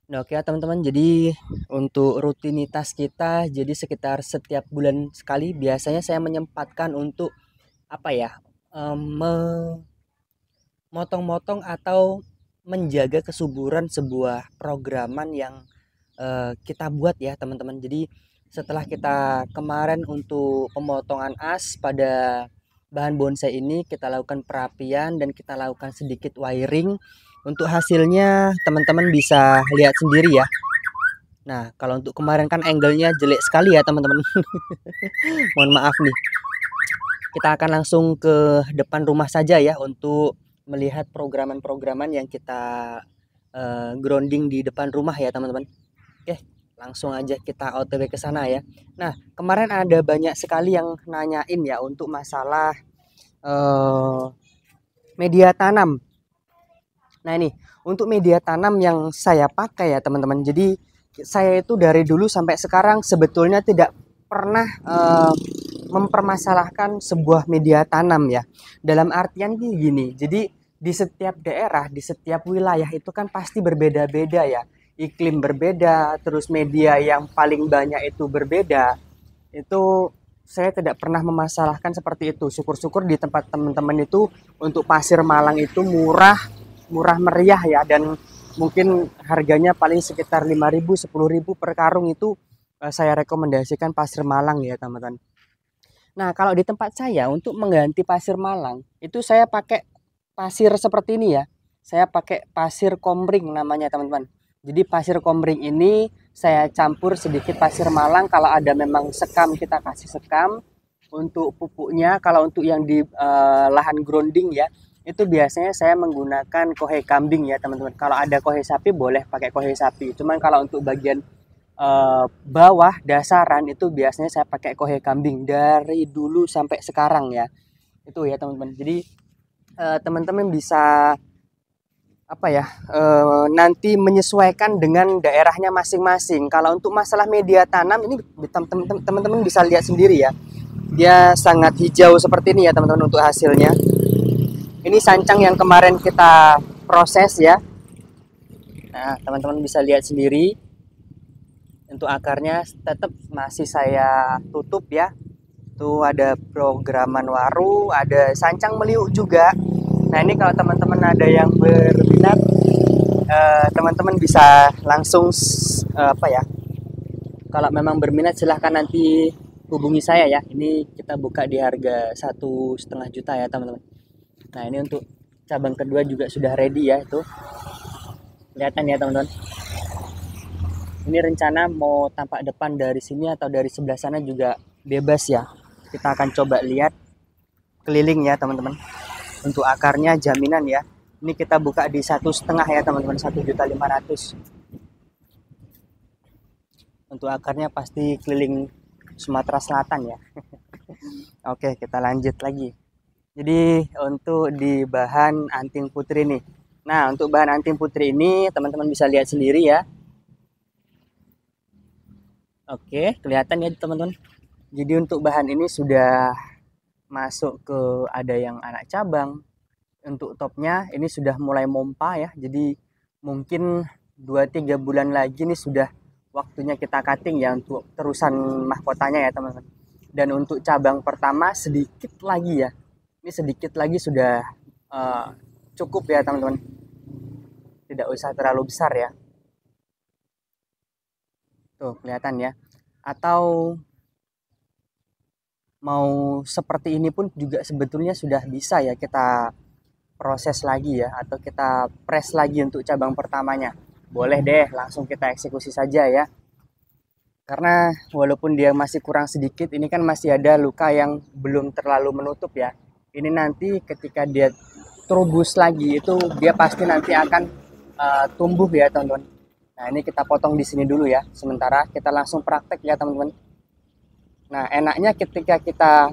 Nah, oke ya teman-teman. Jadi untuk rutinitas kita, jadi sekitar setiap bulan sekali biasanya saya menyempatkan untuk apa ya? Memotong-motong atau menjaga kesuburan sebuah programan yang kita buat ya teman-teman. Jadi setelah kita kemarin untuk pemotongan as pada bahan bonsai ini kita lakukan perapian dan kita lakukan sedikit wiring. Untuk hasilnya teman-teman bisa lihat sendiri ya. Nah, kalau untuk kemarin kan angle-nya jelek sekali ya teman-teman. Mohon maaf nih. Kita akan langsung ke depan rumah saja ya untuk melihat programan-programan yang kita grounding di depan rumah ya teman-teman. Oke, langsung aja kita OTW ke sana ya. Nah, kemarin ada banyak sekali yang nanyain ya untuk masalah eh, media tanam. Nah, ini untuk media tanam yang saya pakai ya teman-teman. Jadi saya itu dari dulu sampai sekarang sebetulnya tidak pernah mempermasalahkan sebuah media tanam ya. Dalam artian gini, jadi di setiap daerah, di setiap wilayah itu kan pasti berbeda-beda ya. Iklim berbeda, terus media yang paling banyak itu berbeda. Itu saya tidak pernah memasalahkan seperti itu. Syukur-syukur di tempat teman-teman itu untuk pasir Malang itu murah, murah meriah ya, dan mungkin harganya paling sekitar 5.000 10.000 per karung itu saya rekomendasikan pasir Malang ya teman-teman. Nah, kalau di tempat saya untuk mengganti pasir Malang, itu saya pakai pasir seperti ini ya. Saya pakai pasir komring namanya, teman-teman. Jadi pasir komring ini saya campur sedikit pasir Malang. Kalau ada memang sekam, kita kasih sekam. Untuk pupuknya, kalau untuk yang di lahan grounding ya, itu biasanya saya menggunakan kohe kambing ya, teman-teman. Kalau ada kohe sapi boleh pakai kohe sapi. Cuman kalau untuk bagian bawah dasaran itu biasanya saya pakai kohe kambing dari dulu sampai sekarang ya. Itu ya teman-teman. Jadi teman-teman bisa apa ya, nanti menyesuaikan dengan daerahnya masing-masing. Kalau untuk masalah media tanam ini teman-teman bisa lihat sendiri ya. Dia sangat hijau seperti ini ya teman-teman untuk hasilnya. Ini sancang yang kemarin kita proses ya. Nah, teman-teman bisa lihat sendiri. Untuk akarnya tetap masih saya tutup ya. Tuh ada programan waru, ada sancang meliuk juga. Nah, ini kalau teman-teman ada yang berminat, teman-teman bisa langsung apa ya? Kalau memang berminat silahkan nanti hubungi saya ya. Ini kita buka di harga 1,5 juta ya teman-teman. Nah, ini untuk cabang kedua juga sudah ready ya itu. Kelihatan ya teman-teman. Ini rencana mau tampak depan dari sini atau dari sebelah sana juga bebas ya. Kita akan coba lihat keliling ya teman-teman. Untuk akarnya jaminan ya. Ini kita buka di 1,5 ya teman-teman, 1.500.000. Untuk akarnya pasti keliling Sumatera Selatan ya. Oke, kita lanjut lagi. Jadi untuk di bahan anting putri nih. Nah, untuk bahan anting putri ini teman-teman bisa lihat sendiri ya. Oke, kelihatan ya teman-teman. Jadi untuk bahan ini sudah masuk ke ada yang anak cabang. Untuk topnya ini sudah mulai mompa ya. Jadi mungkin 2-3 bulan lagi nih sudah waktunya kita cutting ya untuk terusan mahkotanya ya teman-teman. Dan untuk cabang pertama sedikit lagi ya. Ini sedikit lagi sudah uh, cukup ya teman-teman. Tidak usah terlalu besar ya. Tuh kelihatan ya. Atau mau seperti ini pun juga sebetulnya sudah bisa ya kita proses lagi ya, atau kita press lagi untuk cabang pertamanya. Boleh deh langsung kita eksekusi saja ya. Karena walaupun dia masih kurang sedikit, ini kan masih ada luka yang belum terlalu menutup ya. Ini nanti ketika dia terubus lagi itu dia pasti nanti akan tumbuh ya teman-teman. Nah, ini kita potong di sini dulu ya. Sementara kita langsung praktek ya teman-teman. Nah, enaknya ketika kita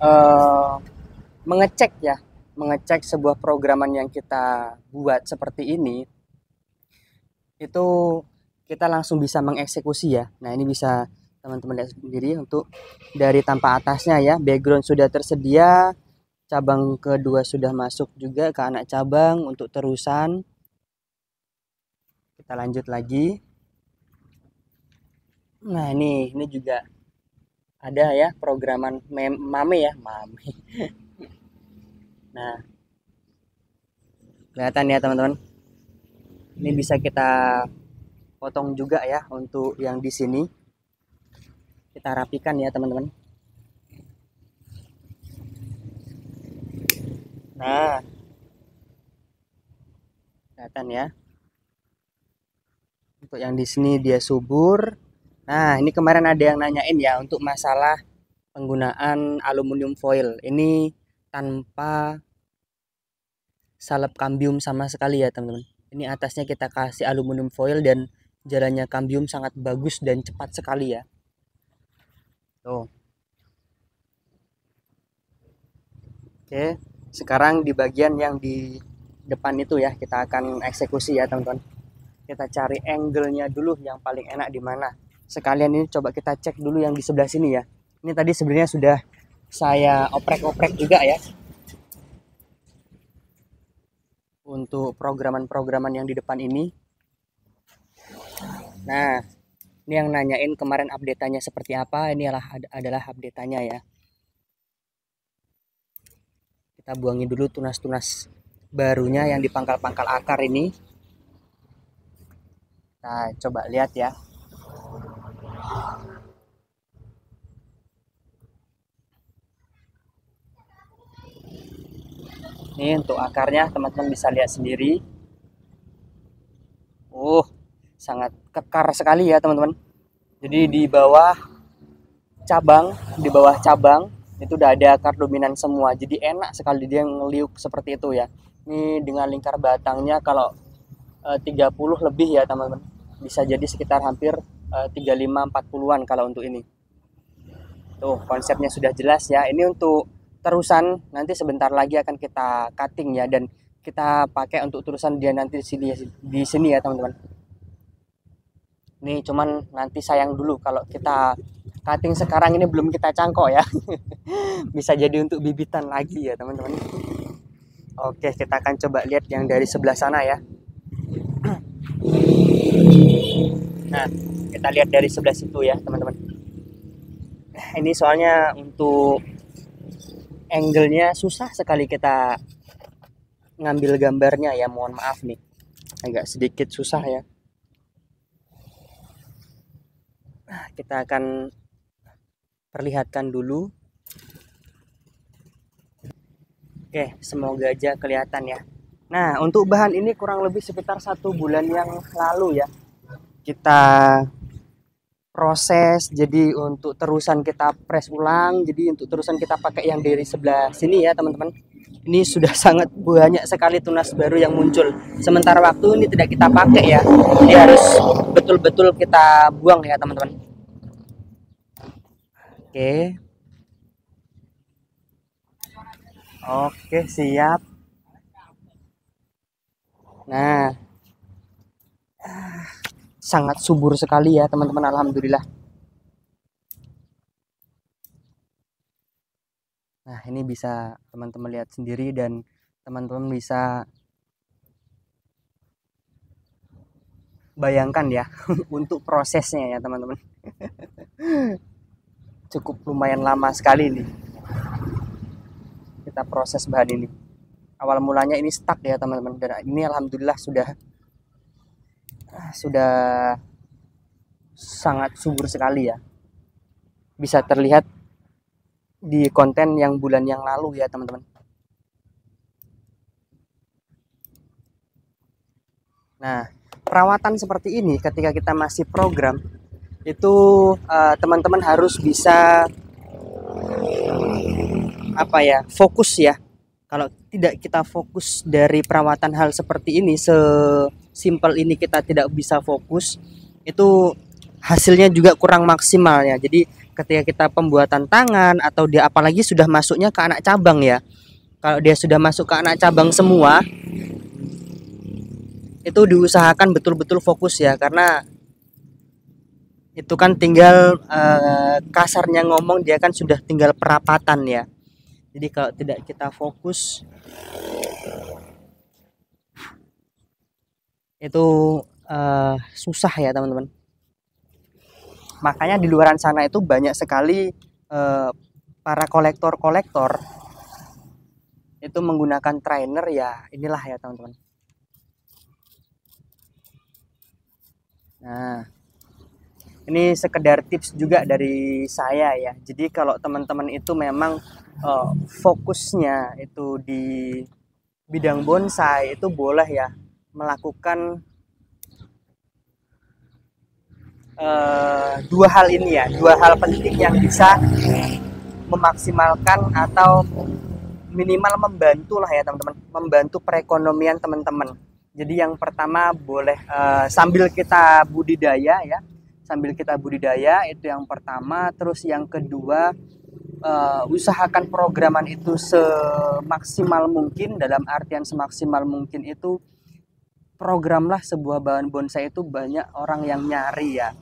uh, mengecek ya, mengecek sebuah programan yang kita buat seperti ini, itu kita langsung bisa mengeksekusi ya. Nah, ini bisa teman-teman lihat sendiri untuk dari tampak atasnya ya, background sudah tersedia, cabang kedua sudah masuk juga ke anak cabang untuk terusan. Kita lanjut lagi. Nah, ini juga ada ya programan mame ya, mame. Nah, kelihatan ya teman-teman. Ini bisa kita potong juga ya untuk yang di sini. Kita rapikan ya teman-teman. Nah, kelihatan ya. Untuk yang di sini dia subur. Nah, ini kemarin ada yang nanyain ya untuk masalah penggunaan aluminium foil. Ini tanpa salep kambium sama sekali ya teman-teman. Ini atasnya kita kasih aluminium foil dan jalannya kambium sangat bagus dan cepat sekali ya. Tuh. Oke, sekarang di bagian yang di depan itu ya kita akan eksekusi ya teman-teman. Kita cari angle-nya dulu yang paling enak di mana. Sekalian ini coba kita cek dulu yang di sebelah sini ya. Ini tadi sebenarnya sudah saya oprek-oprek juga ya. Untuk programan-programan yang di depan ini. Nah, ini yang nanyain kemarin update-nya seperti apa. Ini adalah update-nya ya. Kita buangin dulu tunas-tunas barunya yang di pangkal-pangkal akar ini. Nah, coba lihat ya. Ini untuk akarnya teman-teman bisa lihat sendiri. Sangat kekar sekali ya teman-teman. Jadi di bawah cabang itu udah ada akar dominan semua. Jadi enak sekali dia ngeliuk seperti itu ya. Ini dengan lingkar batangnya kalau 30 lebih ya teman-teman. Bisa jadi sekitar hampir 35-40-an kalau untuk ini. Tuh konsepnya sudah jelas ya. Ini untuk terusan nanti sebentar lagi akan kita cutting ya, dan kita pakai untuk terusan dia nanti di sini ya teman-teman. Ini cuman nanti sayang dulu kalau kita cutting sekarang ini belum kita cangkok ya. Bisa jadi untuk bibitan lagi ya teman-teman. Oke, kita akan coba lihat yang dari sebelah sana ya. Nah, kita lihat dari sebelah situ ya teman-teman. Ini soalnya untuk angle-nya susah sekali kita ngambil gambarnya ya, mohon maaf nih. Agak sedikit susah ya. Nah, kita akan perlihatkan dulu. Oke, semoga aja kelihatan ya. Nah, untuk bahan ini kurang lebih sekitar 1 bulan yang lalu ya. Kita proses, jadi untuk terusan kita press ulang, jadi untuk terusan kita pakai yang dari sebelah sini ya teman-teman. Ini sudah sangat banyak sekali tunas baru yang muncul. Sementara waktu ini tidak kita pakai ya, jadi harus betul-betul kita buang ya teman-teman. Oke, siap. Nah, sangat subur sekali ya teman-teman, alhamdulillah. Nah, ini bisa teman-teman lihat sendiri dan teman-teman bisa bayangkan ya untuk prosesnya ya teman-teman. Cukup lumayan lama sekali nih kita proses bahan ini. Awal mulanya ini stuck ya teman-teman, dan ini alhamdulillah sudah sangat subur sekali ya. Bisa terlihat di konten yang bulan yang lalu ya teman-teman. Nah, perawatan seperti ini ketika kita masih program itu teman-teman harus bisa fokus ya. Kalau tidak kita fokus dari perawatan hal seperti ini, sesimpel ini kita tidak bisa fokus, itu hasilnya juga kurang maksimal ya. Jadi ketika kita pembuatan tangan atau dia apalagi sudah masuknya ke anak cabang ya, kalau dia sudah masuk ke anak cabang semua, itu diusahakan betul-betul fokus ya, karena itu kan tinggal kasarnya ngomong dia kan sudah tinggal perapatan ya. Jadi kalau tidak kita fokus itu susah ya teman-teman. Makanya di luaran sana itu banyak sekali para kolektor-kolektor itu menggunakan trainer ya, inilah ya teman-teman. Nah, ini sekedar tips juga dari saya ya. Jadi kalau teman-teman itu memang fokusnya itu di bidang bonsai, itu boleh ya melakukan dua hal ini ya, dua hal penting yang bisa memaksimalkan atau minimal membantu lah ya teman-teman, membantu perekonomian teman-teman. Jadi yang pertama boleh sambil kita budidaya ya, sambil kita budidaya itu yang pertama. Terus yang kedua, usahakan programan itu semaksimal mungkin. Dalam artian semaksimal mungkin itu programlah sebuah bahan bonsai itu banyak orang yang nyari ya.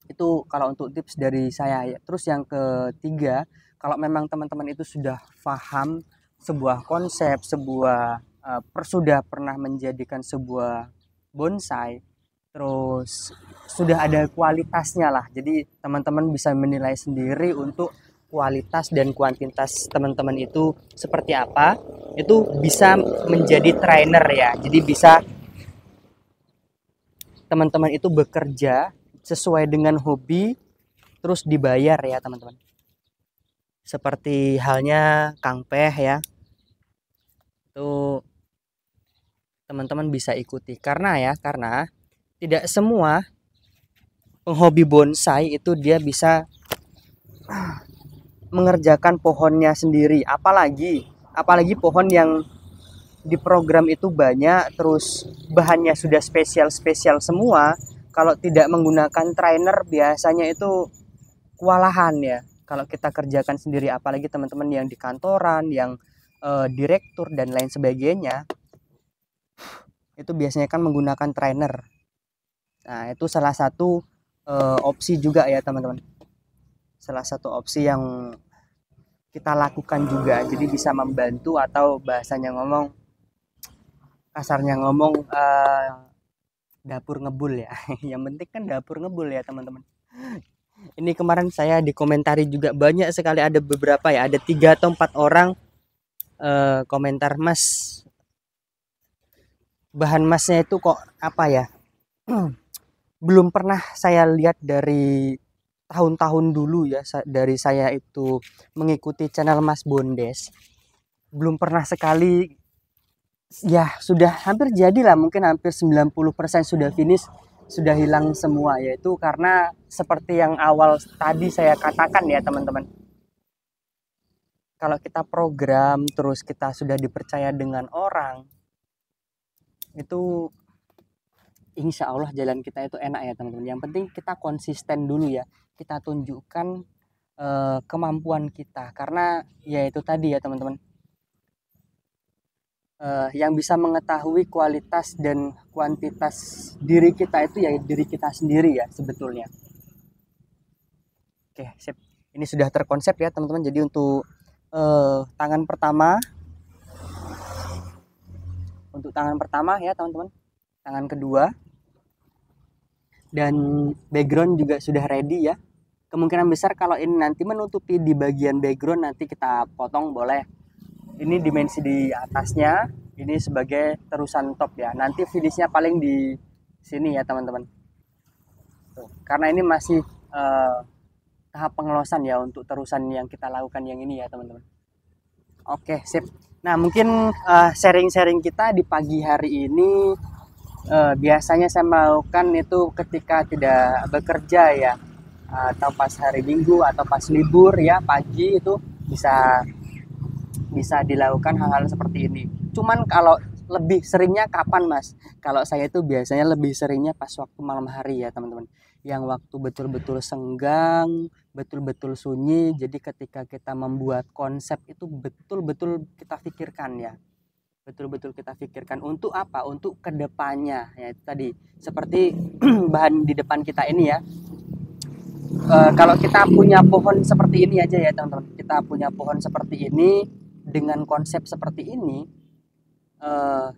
Itu kalau untuk tips dari saya ya. Terus yang ketiga, kalau memang teman-teman itu sudah paham sebuah konsep, sebuah sudah pernah menjadikan sebuah bonsai, terus sudah ada kualitasnya lah. Jadi teman-teman bisa menilai sendiri untuk kualitas dan kuantitas teman-teman itu seperti apa. Itu bisa menjadi trainer ya. Jadi bisa teman-teman itu bekerja sesuai dengan hobi terus dibayar ya teman-teman. Seperti halnya Kang Peh ya. Itu teman-teman bisa ikuti karena tidak semua penghobi bonsai itu dia bisa mengerjakan pohonnya sendiri, apalagi pohon yang diprogram itu banyak, terus bahannya sudah spesial semua. Kalau tidak menggunakan trainer biasanya itu kewalahan ya kalau kita kerjakan sendiri, apalagi teman-teman yang di kantoran, yang direktur dan lain sebagainya, itu biasanya kan menggunakan trainer. Nah, itu salah satu opsi juga ya teman-teman, salah satu opsi yang kita lakukan juga. Jadi bisa membantu, atau bahasanya ngomong, kasarnya ngomong, dapur ngebul ya. Yang penting kan dapur ngebul ya teman-teman. Ini kemarin saya dikomentari juga banyak sekali, ada beberapa ya, ada 3 atau 4 orang komentar, Mas, bahan masnya itu kok apa ya, belum pernah saya lihat dari tahun-tahun dulu ya, dari saya itu mengikuti channel Mas Bondes, belum pernah sekali ya. Sudah hampir jadi lah, mungkin hampir 90% sudah finish, sudah hilang semua. Yaitu karena seperti yang awal tadi saya katakan ya teman-teman, kalau kita program terus kita sudah dipercaya dengan orang, itu insya Allah jalan kita itu enak ya teman-teman. Yang penting kita konsisten dulu ya, kita tunjukkan kemampuan kita, karena ya itu tadi ya teman-teman, yang bisa mengetahui kualitas dan kuantitas diri kita itu ya diri kita sendiri ya sebetulnya. Oke, sip. Ini sudah terkonsep ya teman-teman. Jadi untuk tangan pertama, ya teman-teman, tangan kedua, dan background juga sudah ready ya. Kemungkinan besar kalau ini nanti menutupi di bagian background, nanti kita potong boleh. Ini dimensi di atasnya, ini sebagai terusan top ya. Nanti finishnya paling di sini ya teman-teman. Karena ini masih tahap pengelosan ya untuk terusan yang kita lakukan yang ini ya teman-teman. Oke, sip. Nah, mungkin sharing-sharing kita di pagi hari ini, biasanya saya melakukan itu ketika tidak bekerja ya, atau pas hari Minggu atau pas libur ya, pagi itu bisa dilakukan hal-hal seperti ini. Cuman kalau lebih seringnya kapan, Mas? Kalau saya itu biasanya lebih seringnya pas waktu malam hari ya teman-teman, yang waktu betul-betul senggang, betul-betul sunyi. Jadi ketika kita membuat konsep itu betul-betul kita pikirkan ya, betul-betul kita pikirkan untuk apa, untuk kedepannya ya. Itu tadi seperti bahan di depan kita ini ya. Kalau kita punya pohon seperti ini aja ya teman-teman, kita punya pohon seperti ini dengan konsep seperti ini,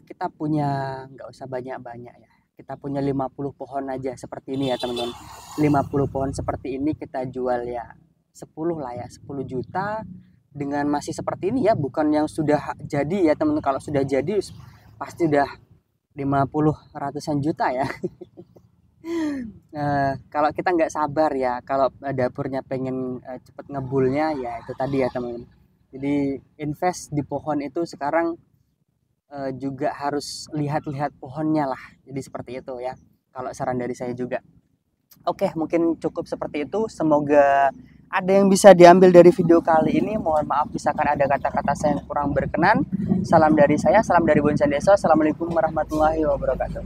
kita punya, nggak usah banyak-banyak ya, kita punya 50 pohon aja seperti ini ya teman-teman. 50 pohon seperti ini kita jual ya 10 lah ya, 10 juta dengan masih seperti ini ya, bukan yang sudah jadi ya teman-teman. Kalau sudah jadi pasti udah 50 ratusan juta ya. Kalau kita nggak sabar ya, kalau dapurnya pengen cepet ngebulnya ya itu tadi ya teman-teman. Jadi invest di pohon itu sekarang juga harus lihat-lihat pohonnya lah. Jadi seperti itu ya. Kalau saran dari saya juga. Oke, mungkin cukup seperti itu. Semoga ada yang bisa diambil dari video kali ini. Mohon maaf misalkan ada kata-kata saya yang kurang berkenan. Salam dari saya, salam dari Bonsan Desa. Assalamualaikum warahmatullahi wabarakatuh.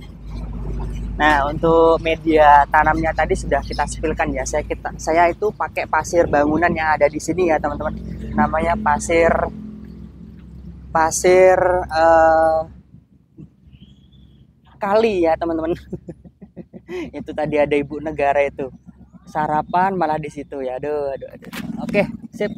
Nah, untuk media tanamnya tadi sudah kita spilkan ya. Saya itu pakai pasir bangunan yang ada di sini ya, teman-teman. Namanya pasir kali ya, teman-teman. Itu tadi ada ibu negara itu. Sarapan malah di situ ya. Aduh. Oke, sip.